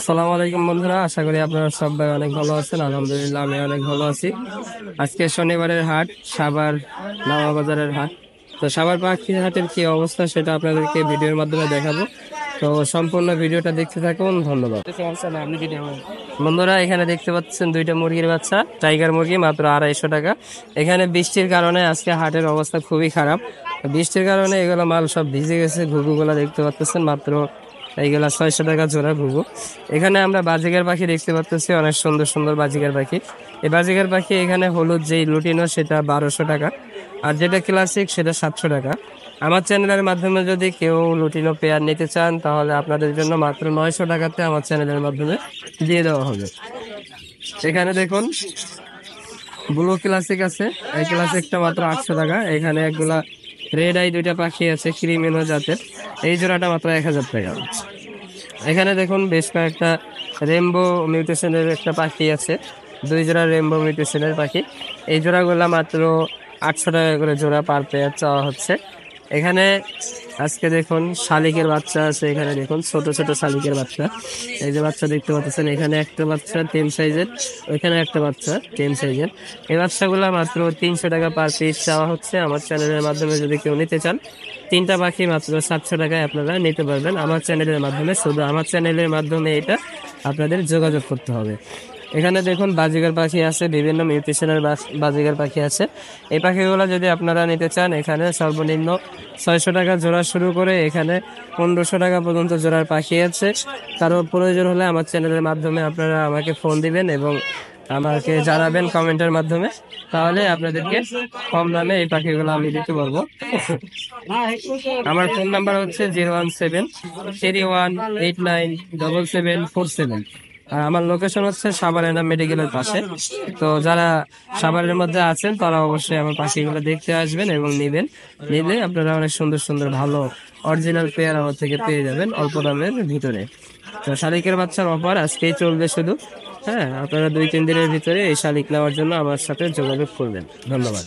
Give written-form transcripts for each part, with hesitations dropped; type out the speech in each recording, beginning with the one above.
আসসালামু আলাইকুম বন্ধুরা, আশা করি আপনারা সবাই অনেক ভালো আছেন। আলহামদুলিল্লাহ আমি অনেক ভালো আছি। আজকে শনিবারের হাট, সাভার নামা বাজারের হাট। তো সাভার পাখির হাটের কি অবস্থা সেটা আপনাদেরকে ভিডিওর মাধ্যমে দেখাবো। তো সম্পূর্ণ ভিডিওটা দেখতে থাকুন, ধন্যবাদ। বন্ধুরা, এখানে দেখতে পাচ্ছেন দুইটা মুরগির বাচ্চা, টাইগার মুরগি, মাত্র 250 টাকা। এখানে বৃষ্টির কারণে আজকে হাটের অবস্থা খুবই খারাপ। বৃষ্টির কারণে এগুলো মাল সব ভিজে গেছে। ঘুঘুগুলা দেখতে পাচ্ছেন, মাত্র এইগুলা 600 টাকা জোড়া ঘুঘু। এখানে আমরা বাজিগার পাখি দেখতে পাচ্ছি, অনেক সুন্দর সুন্দর বাজিগার পাখি। এই বাজিগার পাখি এখানে হলুদ যেই লুটিনো সেটা 1200 টাকা, আর যেটা ক্লাসিক সেটা 700 টাকা। আমার চ্যানেলের মাধ্যমে যদি কেউ লুটিনো পেয়ার নিতে চান তাহলে আপনাদের জন্য মাত্র 900 টাকাতে আমার চ্যানেলের মাধ্যমে দিয়ে দেওয়া হবে। এখানে দেখুন ব্লু ক্লাসিক আছে, এই ক্লাসিকটা মাত্র 800 টাকা। এখানে একগুলা রেড আই দুইটা পাখি আছে ক্রিমিনো জাতের, এই জোড়াটা মাত্র 1000 টাকা। এখানে দেখুন বেশ কয়েকটা রেমবো মিউটেশনের একটা পাখি আছে, 2 জোড়া রেমবো মিউটেশনের পাখি। এই জোড়াগুলা মাত্র 800 টাকা করে জোড়া পার পেয়ার চাওয়া হচ্ছে। এখানে আজকে দেখুন শালিকের বাচ্চা আছে, এখানে দেখুন ছোট ছোট শালিকের বাচ্চা। এই যে বাচ্চা দেখতে পাচ্ছেন, এখানে একটা বাচ্চা 10 সাইজের, ওইখানে একটা বাচ্চা 10 সাইজের। এই বাচ্চাগুলা মাত্র 300 টাকা পার পিস চাওয়া হচ্ছে। আমার চ্যানেলের মাধ্যমে যদি কেউ নিতে চান, 3টা পাখি মাত্র 700 টাকায় আপনারা নিতে পারবেন আমার চ্যানেলের মাধ্যমে। শুধু আমার চ্যানেলের মাধ্যমে এটা আপনাদের যোগাযোগ করতে হবে। এখানে দেখুন বাজিগার পাখি আছে, বিভিন্ন মিউটেশনের বাজিগার পাখি আছে। এই পাখিগুলো যদি আপনারা নিতে চান, এখানে সর্বনিম্ন 600 টাকা জোড়া শুরু করে এখানে 1500 টাকা পর্যন্ত জোড়ার পাখি আছে। কারো প্রয়োজন হলে আমার চ্যানেলের মাধ্যমে আপনারা আমাকে ফোন দিবেন এবং আমাকে জানাবেন কমেন্টের মাধ্যমে, তাহলে আপনাদেরকে কম দামে এই পাখিগুলো আমি দিতে পারবো। আমার ফোন নাম্বার হচ্ছে 01731897747। আর আমার লোকেশন হচ্ছে সাভারেনা মেডিকেলের পাশে। তো যারা সাভারের মধ্যে আছেন তারা অবশ্যই আমার পাখিগুলো দেখতে আসবেন এবং নিবেন। নিলে আপনারা অনেক সুন্দর সুন্দর ভালো অরিজিনাল পেয়ার আমার থেকে পেয়ে যাবেন অল্প দামের ভিতরে। তো শালিকের বাচ্চার অফার আজকেই চলবে শুধু। হ্যাঁ, আপনারা 2-3 দিনের ভিতরে এই শালিক নেওয়ার জন্য আমার সাথে যোগাযোগ করবেন। ধন্যবাদ।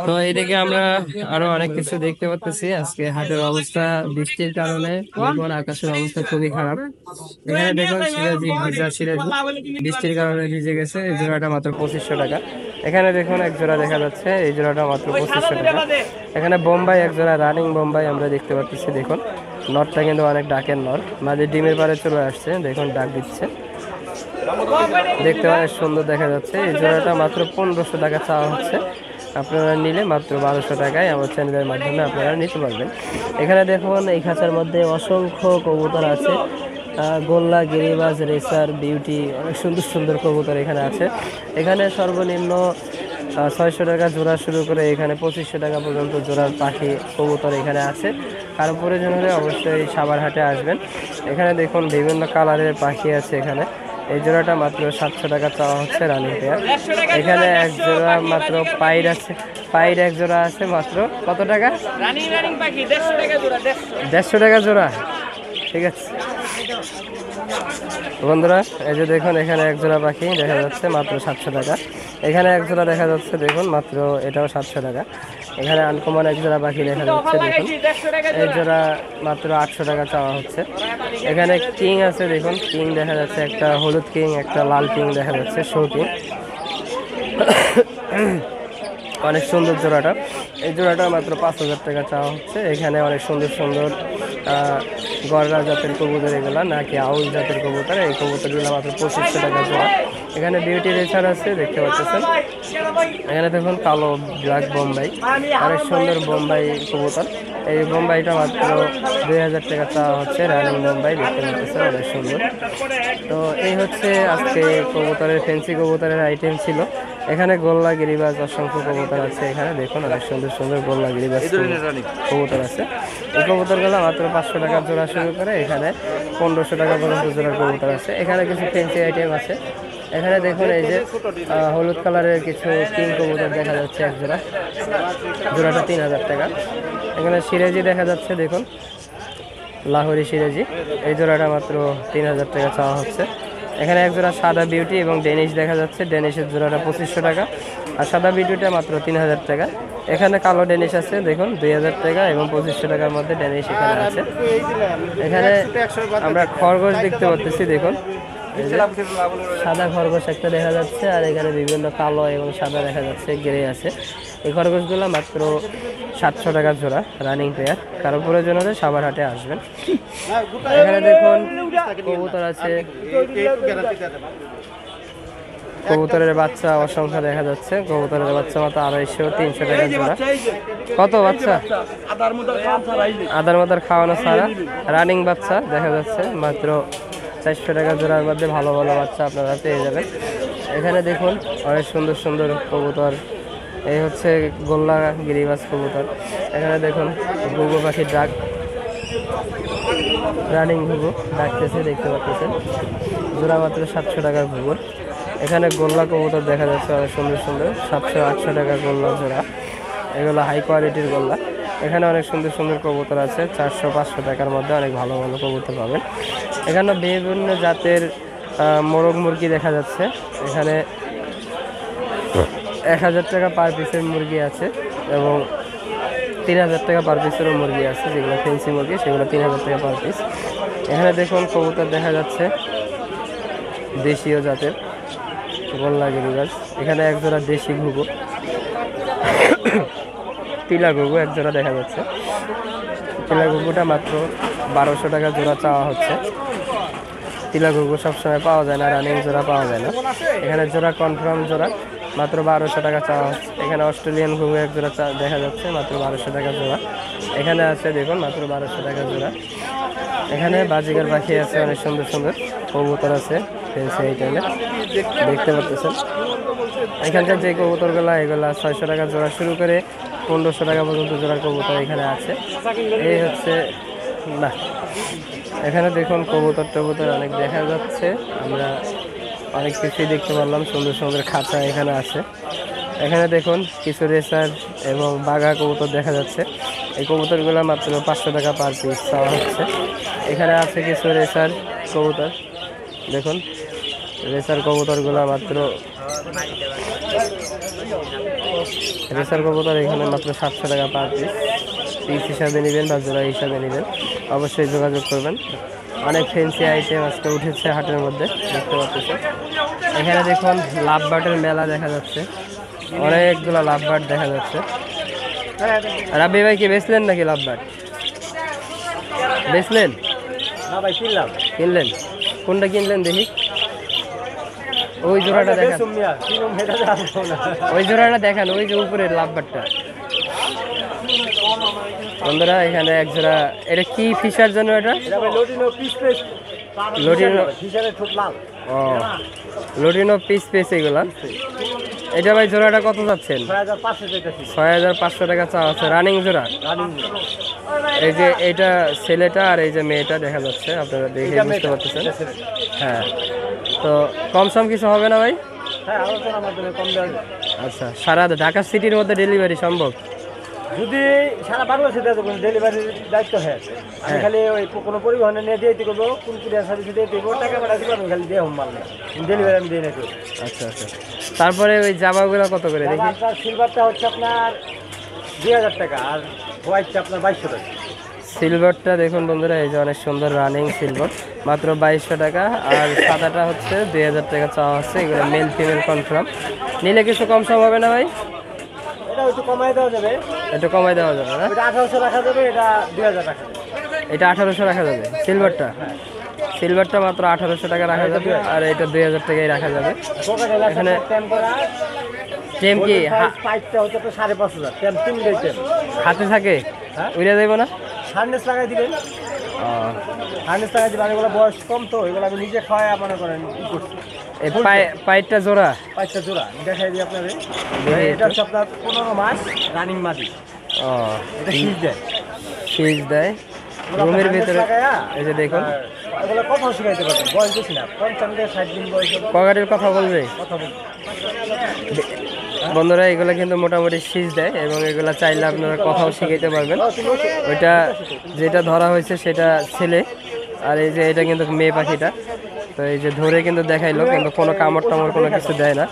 তো এদিকে আমরা আরো অনেক কিছু দেখতে পাচ্ছি। আজকে হাটের অবস্থা বৃষ্টির কারণে দেখুন আকাশের অবস্থা খুবই খারাপ। এখানে দেখুন সিরাজি, ভিজা সিরাজি, বৃষ্টির কারণে ভিজে গেছে। এই জোড়াটা মাত্র 2500 টাকা। এখানে দেখুন এক জোড়া দেখা যাচ্ছে, এই জোড়াটা মাত্র 2500 টাকা। এখানে বোম্বাই এক জোড়া রানিং বোম্বাই আমরা দেখতে পাচ্ছি। দেখুন নরটা কিন্তু অনেক ডাকের নর, মাঝে ডিমের পাড়ে চলে আসছে, দেখুন ডাক দিচ্ছে, দেখতে অনেক সুন্দর দেখা যাচ্ছে। এই জোড়াটা মাত্র 1500 টাকা চাওয়া হচ্ছে। আপনারা নিলে মাত্র 1200 টাকায় আমার চ্যানেলের মাধ্যমে আপনারা নিতে পারবেন। এখানে দেখুন এই খাঁচার মধ্যে অসংখ্য কবুতর আছে, গোল্লা, গিরিবাজ, রেসার, বিউটি, অনেক সুন্দর সুন্দর কবুতর এখানে আছে। এখানে সর্বনিম্ন 600 টাকা জোড়া শুরু করে এখানে 2500 টাকা পর্যন্ত জোড়ার পাখি কবুতর এখানে আছে। কারো প্রয়োজন হলে অবশ্যই সাভার হাটে আসবেন। এখানে দেখুন বিভিন্ন কালারের পাখি আছে। এখানে এই জোড়াটা মাত্র 700 টাকা চাওয়া হচ্ছে রানিং পেয়ার। এখানে এক জোড়া মাত্র পাইর আছে, পাইর এক জোড়া আছে মাত্র কত টাকা? 150 টাকা জোড়া। ঠিক আছে বন্ধুরা, এই যে দেখুন এখানে এক জোড়া পাখি দেখা যাচ্ছে মাত্র 700 টাকা। এখানে এক জোড়া দেখা যাচ্ছে দেখুন মাত্র, এটাও 700 টাকা। এখানে আনকমন এক জোড়া পাখি দেখা যাচ্ছে দেখুন, এই জোড়া মাত্র 800 টাকা চাওয়া হচ্ছে। এখানে কিং আছে দেখুন, কিং দেখা যাচ্ছে, একটা হলুদ কিং, একটা লাল কিং দেখা যাচ্ছে, শো কিং, অনেক সুন্দর জোড়াটা। এই জোড়াটা মাত্র 5000 টাকা চাওয়া হচ্ছে। এখানে অনেক সুন্দর সুন্দর গররা জাতের কবুতর, এগুলা নাকি আউল জাতের কবুতর। এই কবুতরগুলো মাত্র 2500 টাকা জোড়া। এখানে বিউটি রেসার আছে দেখতে পাচ্ছেন। এখানে দেখুন কালো ব্ল্যাক বোম্বাই, অনেক সুন্দর বোম্বাই কবুতর। এই বোম্বাইটা মাত্র 2000 টাকা চাওয়া হচ্ছে, রানিং বোম্বাই দেখতে পাচ্ছেন, অনেক সুন্দর। তো এই হচ্ছে আজকে কবুতরের ফ্যান্সি কবুতরের আইটেম ছিল। এখানে গোল্লা, গিরিবাজ, অসংখ্য কবুতর আছে। এখানে দেখুন অনেক সুন্দর সুন্দর গোল্লা, গিরিবাজ কবুতর আছে। এই কবুতরগুলো মাত্র 500 টাকা জোড়া শুরু করে এখানে 1500 টাকা পর্যন্ত জোড়ার কবুতর আছে। এখানে কিছু ফ্যান্সি আইটেম আছে। এখানে দেখুন এই যে হলুদ কালারের কিছু কিং কবুতর দেখা যাচ্ছে, এক জোড়া, জোড়াটা 3000 টাকা। এখানে সিরাজি দেখা যাচ্ছে দেখুন, লাহোরি সিরাজি, এই জোড়াটা মাত্র 3000 টাকা চাওয়া হচ্ছে। এখানে এক জোড়া সাদা বিউটি এবং ডেনিশ দেখা যাচ্ছে, ডেনিশের জোড়াটা 2500 টাকা, আর সাদা বিউটিটা মাত্র 3000 টাকা। এখানে কালো ডেনিশ আছে দেখুন 2000 টাকা এবং 2500 টাকার মধ্যে ডেনিশ এখানে আছে। এখানে আমরা খরগোশ দেখতে পাচ্ছি দেখুন, সাদা খরগোশ একটা দেখা যাচ্ছে, আর এখানে বিভিন্ন কালো এবং সাদা দেখা যাচ্ছে, গ্রে আছে। এই খরগোশগুলো মাত্র 700 টাকা জোড়া, রানিং পেয়ার। কারো প্রয়োজন হলে সাভার হাটে আসবেন। এখানে দেখুন কবুতর আছে, কবুতরের বাচ্চা অসংখ্য দেখা যাচ্ছে। কবুতরের বাচ্চা মাত্র 250-300 টাকা জোড়া। কত বাচ্চা? আদার মদার খাওয়ানো ছাড়া রানিং বাচ্চা দেখা যাচ্ছে মাত্র 400 টাকা জোড়ার মধ্যে ভালো ভালো বাচ্চা আপনারা পেয়ে যাবেন। এখানে দেখুন অনেক সুন্দর সুন্দর কবুতর, এই হচ্ছে গোল্লা গিরিবাজ কবুতর। এখানে দেখুন ঘুঘু পাখির ডাক, রানিং ঘুঘু ডাকতেছে দেখতে পাচ্ছেন, জোড়া মাত্র 700 টাকার ঘুঘুর। এখানে গোল্লা কবুতর দেখা যাচ্ছে অনেক সুন্দর সুন্দর, 700-800 টাকা গোল্লা জোড়া, এগুলো হাই কোয়ালিটির গোল্লা। এখানে অনেক সুন্দর সুন্দর কবুতর আছে, 400-500 টাকার মধ্যে অনেক ভালো ভালো কবুতর পাবেন। এখানে বিভিন্ন জাতের মোরগ মুরগি দেখা যাচ্ছে। এখানে 1000 টাকা পার পিসের মুরগি আছে এবং 3000 টাকা পার পিসেরও মুরগি আছে, যেগুলো ফেন্সি মুরগি সেগুলো 3000 টাকা পার পিস। এখানে দেখুন কবুতর দেখা যাচ্ছে দেশীয় জাতের গোল্লা গিরিবাজ। এখানে একজোড়া দেশি ঘুঘু, তিলা ঘুঘু একজোড়া দেখা যাচ্ছে। তিলা ঘুঘুটা মাত্র 1200 টাকা জোড়া চাওয়া হচ্ছে। তিলা ঘুঘু সবসময় পাওয়া যায় না, রানিং জোড়া পাওয়া যায় না। এখানে জোড়া কনফার্ম জোড়া মাত্র 1200 টাকা চাওয়া হচ্ছে। এখানে অস্ট্রেলিয়ান ঘুঘু এক জোড়া দেখা যাচ্ছে মাত্র 1200 টাকা জোড়া। এখানে আছে দেখুন মাত্র 1200 টাকা জোড়া। এখানে বাজিকার পাখি আছে অনেক সুন্দর সুন্দর, কবুতর আছে ফেন্সি আইটেমে দেখতে পাচ্ছেন। এখানকার যে কবুতরগুলো এগুলো 600 টাকা জোড়া শুরু করে 1500 টাকা পর্যন্ত জোড়ার কবুতর এখানে আছে। এই হচ্ছে না, এখানে দেখুন কবুতর টবুতর অনেক দেখা যাচ্ছে, আমরা অনেক কিছুই দেখতে পারলাম। সুন্দর সুন্দর খাঁচা এখানে আছে। এখানে দেখুন কিছু রেসার এবং বাঘা কবুতর দেখা যাচ্ছে। এই কবুতরগুলো মাত্র 500 টাকা পার পিস চাওয়া হচ্ছে। এখানে আছে কিছু রেসার কবুতর, দেখুন রেসার কবুতরগুলো মাত্র রেসার কবুতর এখানে মাত্র 700 টাকা পার পিস। পিস হিসাবে নেবেন বা জোড়া হিসাবে নেবেন অবশ্যই যোগাযোগ করবেন। অনেক ফ্যান্সি আইটেম আজকে উঠেছে হাটের মধ্যে দেখতে পাচ্ছেন। এখানে দেখুন লাভ বার্ডের মেলা দেখা যাচ্ছে, অনেকগুলো লাভ বার্ড দেখা যাচ্ছে। রাব্বি ভাই কি বেচলেন নাকি লাভ বার্ড? বেচলেন না ভাই, কিনলাম। কিনলেন? কোনটা কিনলেন দেখি? ওই জোড়াটা দেখান, ওই জোড়াটা দেখান, ওই যে উপরের লাভ বার্ডটা। বন্ধুরা এখানে এক জোড়া, এটা কি ফিশার জন্য? এটা লোটিনো ও লোটিনো পিস পিস এগুলা। এটা ভাই জোড়াটা কত যাচ্ছেন? 6500 টাকা চাওয়া আছে, রানিং জোড়া। এই যে এইটা ছেলেটা আর এই যে মেয়েটা দেখা যাচ্ছে, আপনারা দেখে বুঝতে পারতেছেন। হ্যাঁ, তো কম সম কিছু হবে না ভাই? আচ্ছা, সারা ঢাকা সিটির মধ্যে ডেলিভারি সম্ভব? যদি সারা বাংলাদেশে ডেলিভারির দায়িত্ব হয়, আমি খালি ওই কোনো পরিবহনে নিয়ে দিয়ে করবো, কোন কুরিয়ার সার্ভিসে দিয়ে দেবো, টাকা পাঠা দিব, আমি খালি দিয়ে হোম মাল ডেলিভারি আমি দিয়ে নেবো। আচ্ছা আচ্ছা, তারপরে ওই জামাগুলো কত করে দেখি? আপনার সিলভারটা হচ্ছে আপনার 2000 টাকা, আর হোয়াইটটা আপনার 2200 টাকা। সিলভারটা দেখুন বন্ধুরা, এই যে অনেক সুন্দর রানিং সিলভার, মাত্র 2200 টাকা। আর সাদাটা হচ্ছে 2000 টাকা চাওয়া হচ্ছে। এগুলো মেল ফিমেল কনফার্ম। নিলে কিছু কম সম হবে না ভাই? এটা একটু কমাই দেওয়া যাবে, একটু কমাই দেওয়া যাবে না? এটা 1800 রাখা যাবে, এটা 2000 রাখা যাবে। এটা 1800 রাখা যাবে সিলভারটা? সিলভারটা মাত্র 1800 টাকা রাখা যাবে, আর এটা 2000 টাকাই রাখা যাবে। এখানে টেম কি পাইপটা হচ্ছে 5500, টেম 3 টেম হাতে থাকে, উড়ে যাইব না? হার্নেস লাগাই দিবেন। হার্নেস লাগাই দিবেন, এগুলো বয়স কম তো, এগুলো আমি নিজে খাওয়াই মনে করেন ই করছি। এই পাইপটা জোড়া? পাইপটা জোড়া দেখাই দিই আপনাদের। এটা হচ্ছে আপনার 15 মাস রানিং মাদি। এটা শীষ দেয়, শীষ দেয় রুমের ভিতরে। এই যে দেখুন এগুলো কথাও শিখাইতে পারবেন, বয়স বেশি না, 55 থেকে 60 দিন বয়স। পকেটের কথা বলবে? কথা বলবে বন্ধুরা, এগুলো কিন্তু মোটামুটি শীষ দেয় এবং এগুলো চাইলে আপনারা কথাও শিখাইতে পারবেন। ওইটা যেটা ধরা হয়েছে সেটা ছেলে, আর এই যে এটা কিন্তু মেয়ে পাখিটা। তো তো এই যে ধরে কিন্তু দেখাইলো, কিন্তু কোনো কামড় টামড় কোনো কিছু দেয় না।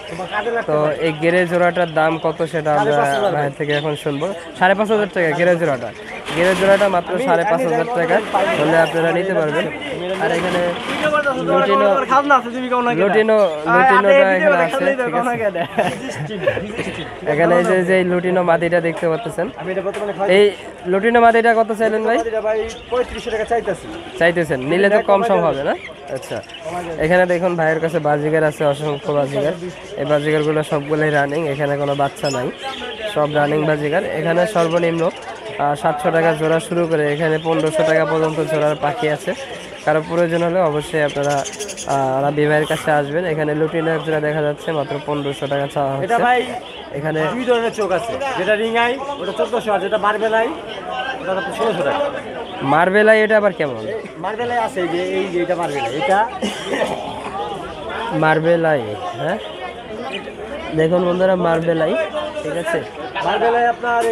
তো এই গেরে জোড়াটার দাম কত সেটা আমরা ভাইয়ের থেকে এখন শুনবো। 5,500 টাকা গেরে জোড়াটা। গেরে জোড়াটা মাত্র 5,500 টাকা হলে আপনারা নিতে পারবেন। আর এখানে লুটিনোটা এখানে আছে, ঠিক আছে। এখানে যে লুটিনো মাদিটা দেখতে পাচ্ছেন, এই লুটিনো মাদিটা কত চাইলেন ভাই? 3500 টাকা চাইতেছেন, নিলে তো কম সম হবে না? আচ্ছা, এখানে দেখুন ভাইয়ের কাছে বাজিগার আছে, অসংখ্য বাজিগার। এই বাজিগারগুলো সবগুলোই রানিং, এখানে কোনো বাচ্চা নাই, সব রানিং বাজিগার। এখানে সর্বনিম্ন 700 টাকা জোড়া শুরু করে এখানে 1500 টাকা পর্যন্ত জোড়ার পাখি আছে। কারো প্রয়োজন হলে অবশ্যই আপনারা রাব্বি ভাইয়ের কাছে আসবেন। এখানে লুটিনো এক জোড়া দেখা যাচ্ছে মাত্র 1500 টাকা চাওয়া হচ্ছে। এখানে দুই ধরনের চোখ আছে, যেটা রিং আই ওটা 1400, আর যেটা মার্বেল আই ওটা 1600 টাকা। মার্বেল আই এটা আবার কেমন? মার্বেল আই আছে, এই যে এটা মার্বেল আই, এটা মার্বেল আই। হ্যাঁ দেখুন বন্ধুরা, মার্বেল আই, ঠিক আছে। মার্বেল আই আপনার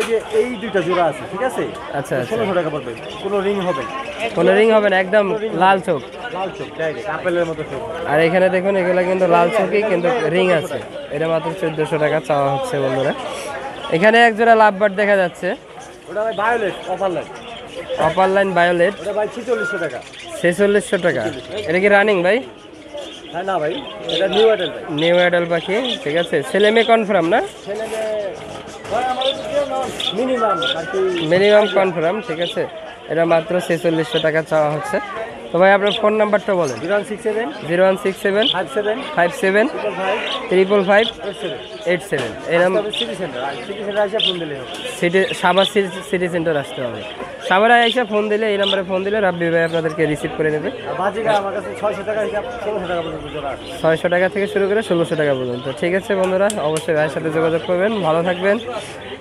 এই দুইটা জোড়া আছে, ঠিক আছে। আচ্ছা, 1600 টাকা পড়বে, কোনো রিং হবে না। কোনো রিং হবে না, একদম লাল চোখ, লাল চোখ ডাইরেক্ট আপেলের মতো চোখ। আর এখানে দেখুন এগুলো কিন্তু লাল চোখই, কিন্তু রিং আছে। এটা মাত্র 1400 টাকা চাওয়া হচ্ছে বন্ধুরা। এখানে এক জোড়া লাভবার্ড দেখা যাচ্ছে, ওটা ভাই violet, upper line. Upper line violet, ওটা ভাই 4600 টাকা। 4600 টাকা। এটা কি রানিং ভাই? হ্যাঁ না ভাই, এটা নিউ অ্যাডাল্ট ভাই। নিউ অ্যাডাল পাখি, ঠিক আছে। ছেলে মেয়ে কনফার্ম না? মিনিমাম কনফার্ম, ঠিক আছে। এটা মাত্র 4600 টাকা চাওয়া হচ্ছে। তো ভাই আপনার ফোন নাম্বারটা বলেন। 0167 57 555 87। এই নাম সিটি সাভার সিটি সেন্টার আসতে হবে। সাভারে এসে ফোন দিলে, এই নাম্বারে ফোন দিলে রাব্বি ভাই আপনাদেরকে রিসিভ করে নেবে। 600 টাকা থেকে শুরু করে 1600 টাকা পর্যন্ত, ঠিক আছে বন্ধুরা। অবশ্যই ভাইয়ের সাথে যোগাযোগ করবেন, ভালো থাকবেন।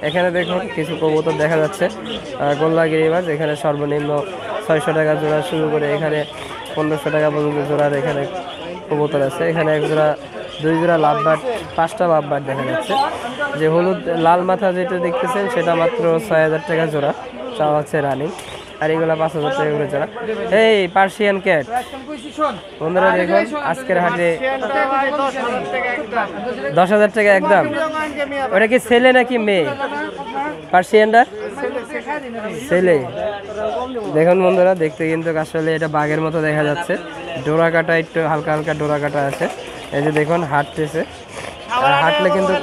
এখানে দেখুন কিছু কবুতর দেখা যাচ্ছে, গোল্লা গিরিবাজ। এখানে সর্বনিম্ন 600 টাকা জোড়া শুরু করে এখানে 1500 টাকা পর্যন্ত জোড়ার এখানে কবুতর আছে। এখানে এক জোড়া, দুই জোড়া লাভবার্ড, 5টা লাভবার্ড দেখা যাচ্ছে। যে হলুদ লাল মাথা যেটা দেখতেছেন সেটা মাত্র 6000 টাকা জোড়া চাওয়া হচ্ছে রানিং, আর এগুলো 5000 টাকা করে জোড়া। এই পার্সিয়ান ক্যাট বন্ধুরা দেখুন আজকের হাটে 10,000 টাকা একদম। ওটা কি ছেলে নাকি মেয়ে পার্সিয়ানটা? ছেলে। দেখুন বন্ধুরা, দেখতে কিন্তু আসলে এটা বাঘের মতো দেখা যাচ্ছে। ডোরা কাটা, একটু হালকা হালকা ডোরা কাটা আছে। এই যে দেখুন হাঁটতেছে, হাঁটলে কিন্তু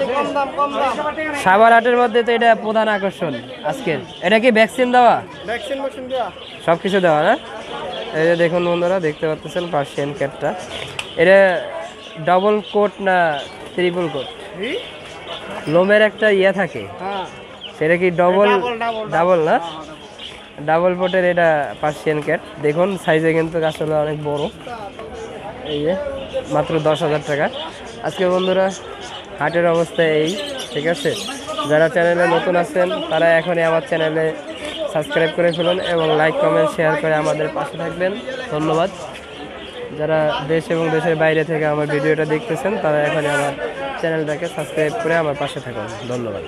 সাভার হাটের মধ্যে তো এটা প্রধান আকর্ষণ আজকের। এটা কি ভ্যাকসিন দেওয়া? সব কিছু দেওয়া না? এই যে দেখুন বন্ধুরা, দেখতে পাচ্ছেন পার্সিয়ান ক্যাটটা। এটা ডবল কোট না ট্রিপল কোট? লোমের একটা ইয়ে থাকে, সেটা কি ডবল? ডাবল না, ডাবল কোটের এটা পার্সিয়ান ক্যাট। দেখুন সাইজে কিন্তু আসলে অনেক বড়। এই যে মাত্র 10,000 টাকা আজকে বন্ধুরা হাটের অবস্থা এই, ঠিক আছে। যারা চ্যানেলে নতুন আছেন তারা এখনই আমার চ্যানেলে সাবস্ক্রাইব করে ফেলুন এবং লাইক কমেন্ট শেয়ার করে আমাদের পাশে থাকবেন। ধন্যবাদ। যারা দেশ এবং দেশের বাইরে থেকে আমার ভিডিওটা দেখতেছেন তারা এখনই আমার চ্যানেলটাকে সাবস্ক্রাইব করে আমার পাশে থাকুন। ধন্যবাদ।